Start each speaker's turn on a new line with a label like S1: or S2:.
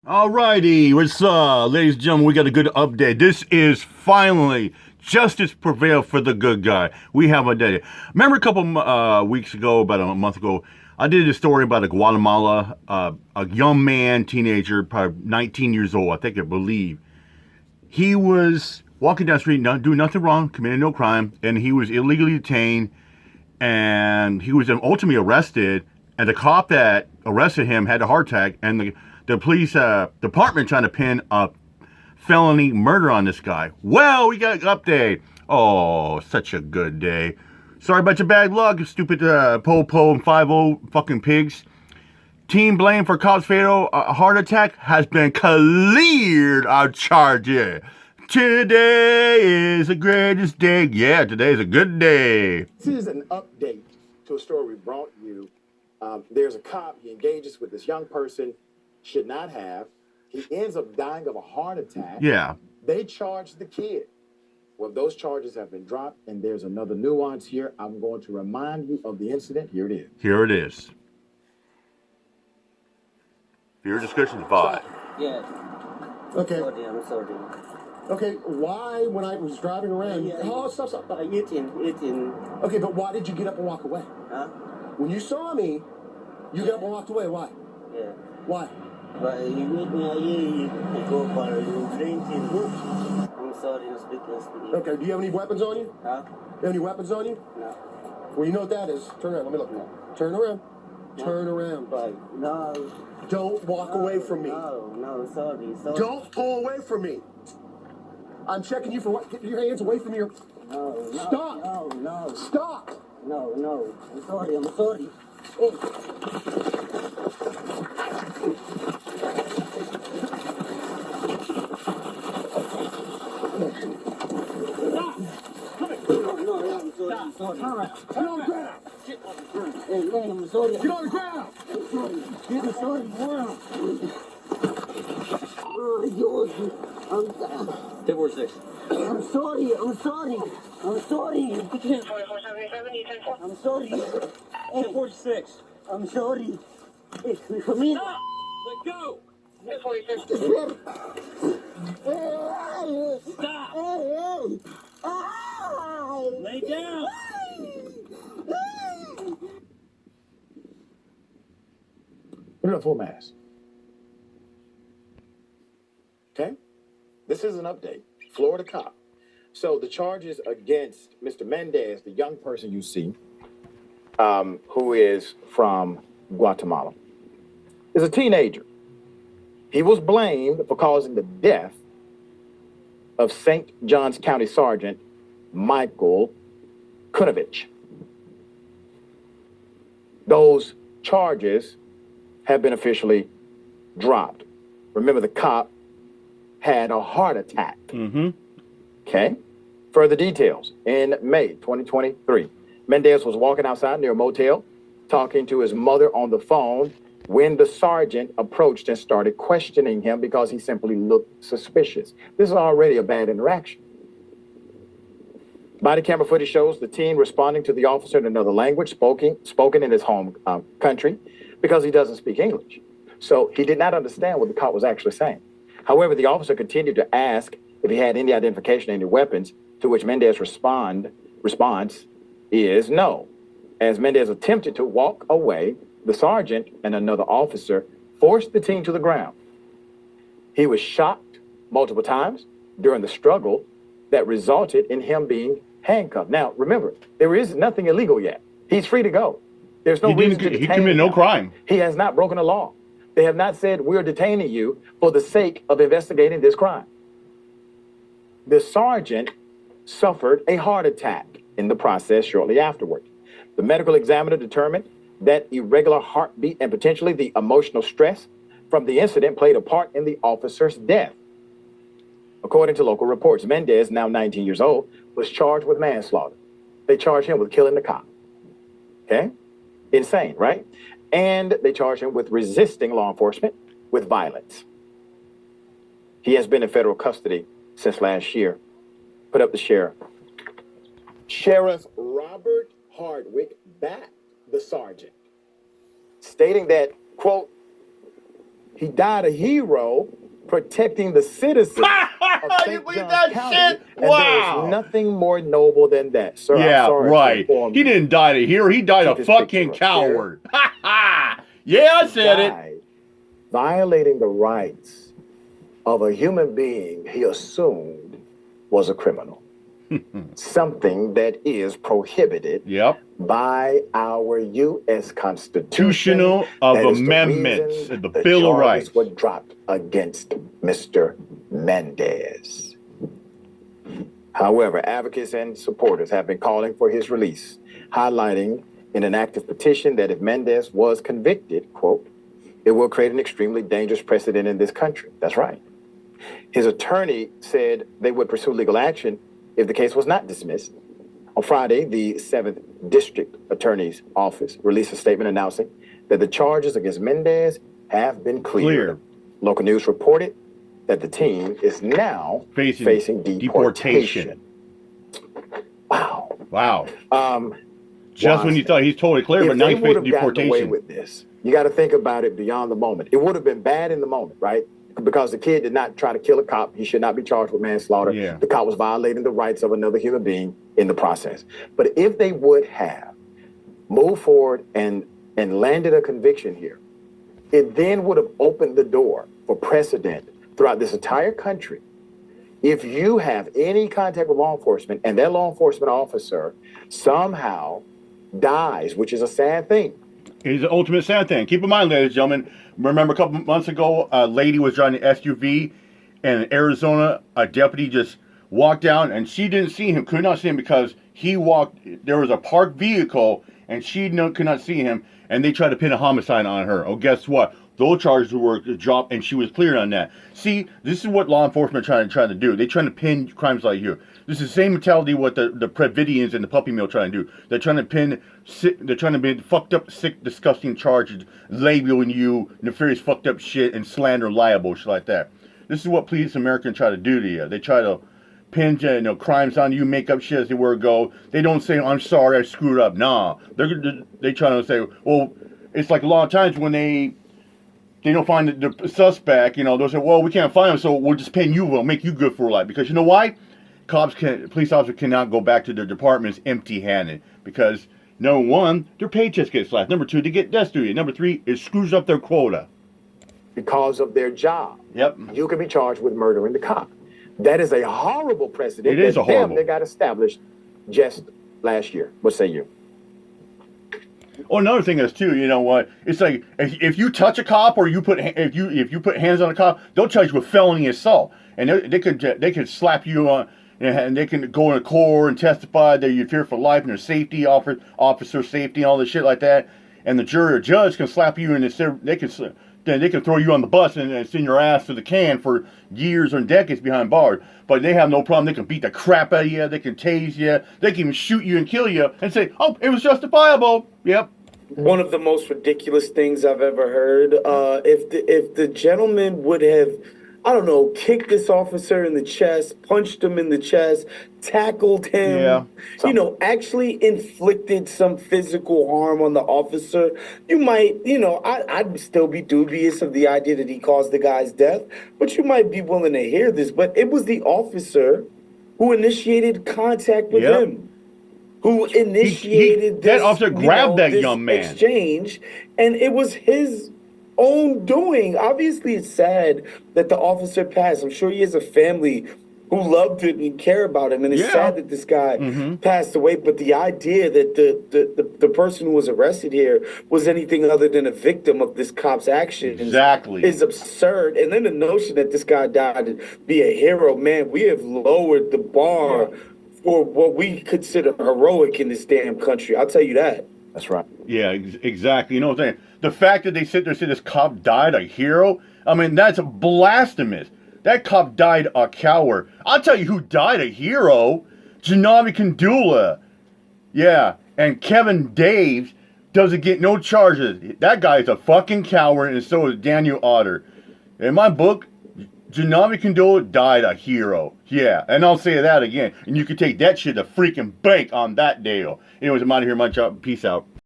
S1: Alrighty, what's up, ladies and gentlemen? We got a good update. This is finally justice prevailed for the good guy. We have a day. Remember a couple weeks ago, about a month ago, I did a story about a Guatemala, a young man, teenager, probably 19 years old, I believe. He was walking down the street, not doing nothing wrong, committing no crime, and he was illegally detained, and he was ultimately arrested. And the cop that arrested him had a heart attack, and the police department trying to pin a felony murder on this guy. Well, we got an update. Oh, such a good day. Sorry about your bad luck, stupid Po and 5-0 fucking pigs. Team blame for cause fatal heart attack has been cleared of charges. Today is the greatest day. Yeah, today is a good day.
S2: This is an update to a story we brought you. There's a cop, he engages with this young person, should not have. He ends up dying of a heart attack.
S1: Yeah.
S2: They charge the kid. Well, those charges have been dropped, and there's another nuance here. I'm going to remind you of the incident. Here it is.
S1: Here it is. Viewer discussion 5.
S3: Yeah.
S2: Okay.
S3: Sorry, I'm sorry.
S2: Okay, why, when I was driving around, stop.
S3: Eating.
S2: Okay, but why did you get up and walk away?
S3: Huh?
S2: When you saw me, you got up and walked away. Why?
S3: Yeah.
S2: Why?
S3: But you meet me here, you go for you drinking. I'm sorry, I'm speaking.
S2: Okay, do you have any weapons on you?
S3: Huh?
S2: You have any weapons on you?
S3: No.
S2: Well, you know what that is. Turn around, let me look. Turn around.
S3: No.
S2: Turn around.
S3: But no.
S2: Don't walk away from me.
S3: No, sorry.
S2: Don't pull away from me. I'm checking you for what? Get your hands away from your...
S3: No.
S2: Stop.
S3: No.
S2: Stop.
S3: No. I'm sorry. No, I'm sorry. I'm sorry.
S2: All right. Get on the ground.
S3: Hey, man, I'm sorry.
S2: Get on the ground.
S3: I'm sorry. Oh, George. I'm
S4: 1046.
S3: I'm sorry. I'm sorry.
S4: Put your hands 4477, you 10
S3: I'm sorry.
S4: 1046.
S3: I'm sorry. For me.
S4: Stop! Let go! 1046. Stop! Lay down!
S2: Put it on full mass. Okay? This is an update. Florida cop. So the charges against Mr. Mendez, the young person you see, who is from Guatemala, is a teenager. He was blamed for causing the death of St. Johns County Sergeant Michael Kunovich. Those charges have been officially dropped. Remember, the cop had a heart attack.
S1: Mm-hmm.
S2: Okay. Further details. In May 2023, Mendez was walking outside near a motel, talking to his mother on the phone, when the sergeant approached and started questioning him because he simply looked suspicious. This is already a bad interaction. Body camera footage shows the teen responding to the officer in another language, spoken in his home country, because he doesn't speak English. So he did not understand what the cop was actually saying. However, the officer continued to ask if he had any identification, any weapons, to which Mendez's response is no. As Mendez attempted to walk away, the sergeant and another officer forced the teen to the ground. He was shot multiple times during the struggle that resulted in him being handcuffed. Now, remember, there is nothing illegal yet. He's free to go. There's no reason to detain him.
S1: He committed no crime.
S2: He has not broken the law. They have not said, we're detaining you for the sake of investigating this crime. The sergeant suffered a heart attack in the process shortly afterward. The medical examiner determined that irregular heartbeat and potentially the emotional stress from the incident played a part in the officer's death. According to local reports, Mendez, now 19 years old, was charged with manslaughter. They charged him with killing the cop. Okay? Insane, right? And they charged him with resisting law enforcement with violence. He has been in federal custody since last year. Put up the sheriff. Sheriff Robert Hardwick backed the sergeant, stating that, quote, He died a hero protecting the citizens of
S1: You
S2: St.
S1: believe
S2: John
S1: that
S2: County.
S1: shit?
S2: And
S1: Wow.
S2: there is nothing more noble than that, sir. I'm
S1: Yeah,
S2: sorry to
S1: right.
S2: inform
S1: He
S2: you.
S1: didn't die a hero. He died
S2: Keep
S1: a
S2: his
S1: fucking
S2: picture up here.
S1: coward. Yeah, I said it.
S2: Died violating the rights of a human being he assumed was a criminal. Something that is prohibited
S1: Yep.
S2: by our U.S. Constitution.
S1: Constitutional of
S2: That is
S1: Amendments,
S2: reason
S1: the
S2: the
S1: Bill of
S2: charges
S1: Rights.
S2: were dropped against Mr. Mendez. However, advocates and supporters have been calling for his release, highlighting in an active petition that if Mendez was convicted, quote, it will create an extremely dangerous precedent in this country. That's right. His attorney said they would pursue legal action if the case was not dismissed. On Friday, the 7th District Attorney's Office released a statement announcing that the charges against Mendez have been cleared. Local news reported that the team is now facing deportation. Wow.
S1: Wow. Just when you thought he's totally clear, but now he's facing
S2: If they would have gotten away
S1: deportation.
S2: with this, you got to think about it beyond the moment. It would have been bad in the moment, right? Because the kid did not try to kill a cop. He should not be charged with manslaughter.
S1: Yeah.
S2: The cop was violating the rights of another human being in the process. But if they would have moved forward and landed a conviction here, it then would have opened the door for precedent throughout this entire country. If you have any contact with law enforcement and that law enforcement officer somehow dies, which is a sad thing.
S1: It's the ultimate sad thing. Keep in mind, ladies and gentlemen, remember a couple months ago, a lady was driving an SUV, and in Arizona, a deputy just walked down, and she didn't see him, could not see him because he walked, there was a parked vehicle, and she could not see him, and they tried to pin a homicide on her. Oh, guess what? Those charges were dropped, and she was cleared on that. See, this is what law enforcement are trying to do. They're trying to pin crimes like you. This is the same mentality what the Previdians and the puppy mill trying to do. They're trying to pin, they're trying to be fucked up, sick, disgusting charges, labeling you nefarious, fucked up shit, and slander, liable, shit like that. This is what police Americans try to do to you. They try to pin crimes on you, make up shit as they were go. They don't say, I'm sorry, I screwed up. Nah, they try to say, well, it's like a lot of times when they don't find the suspect, they'll say, well, we can't find him, so we'll just pin you, we'll make you good for life. Because you know why? Police officers cannot go back to their departments empty-handed. Because, number one, their paychecks get slashed. Number two, they get death duty. Number three, it screws up their quota.
S2: Because of their job.
S1: Yep.
S2: You can be charged with murdering the cop. That is a horrible precedent.
S1: It is a horrible.
S2: That got established just last year. What say you?
S1: Oh, another thing is too, you know what? It's like if you touch a cop or if you put hands on a cop, they'll charge you with felony assault, and they could slap you on, and they can go in court and testify that you fear for life and their safety, officer safety, and all this shit like that. And the jury or judge can slap you, and they can throw you on the bus and send your ass to the can for years or decades behind bars. But they have no problem. They can beat the crap out of you. They can tase you. They can even shoot you and kill you and say, oh, it was justifiable. Yep.
S5: One of the most ridiculous things I've ever heard. If the gentleman would have, I don't know, kicked this officer in the chest, punched him in the chest, tackled him, actually inflicted some physical harm on the officer, you might, I'd still be dubious of the idea that he caused the guy's death, but you might be willing to hear this. But it was the officer who initiated contact with him. Who initiated
S1: that officer grabbed that young man
S5: exchange, and it was his own doing. Obviously, it's sad that the officer passed. I'm sure he has a family who loved him and care about him, and it's sad that this guy passed away. But the idea that the person who was arrested here was anything other than a victim of this cop's actions is absurd. And then the notion that this guy died to be a hero, man, we have lowered the bar for what we consider heroic in this damn country. I'll tell you that.
S2: That's right.
S1: Yeah, exactly. You know what I'm saying? The fact that they sit there and say this cop died a hero, I mean, that's blasphemous. That cop died a coward. I'll tell you who died a hero. Janavi Kandula. Yeah, and Kevin Daves doesn't get no charges. That guy is a fucking coward, and so is Daniel Otter. In my book, Janavi Kandula died a hero. Yeah, and I'll say that again. And you can take that shit to freaking bank on that deal. Anyways, I'm out of here. My job. Peace out.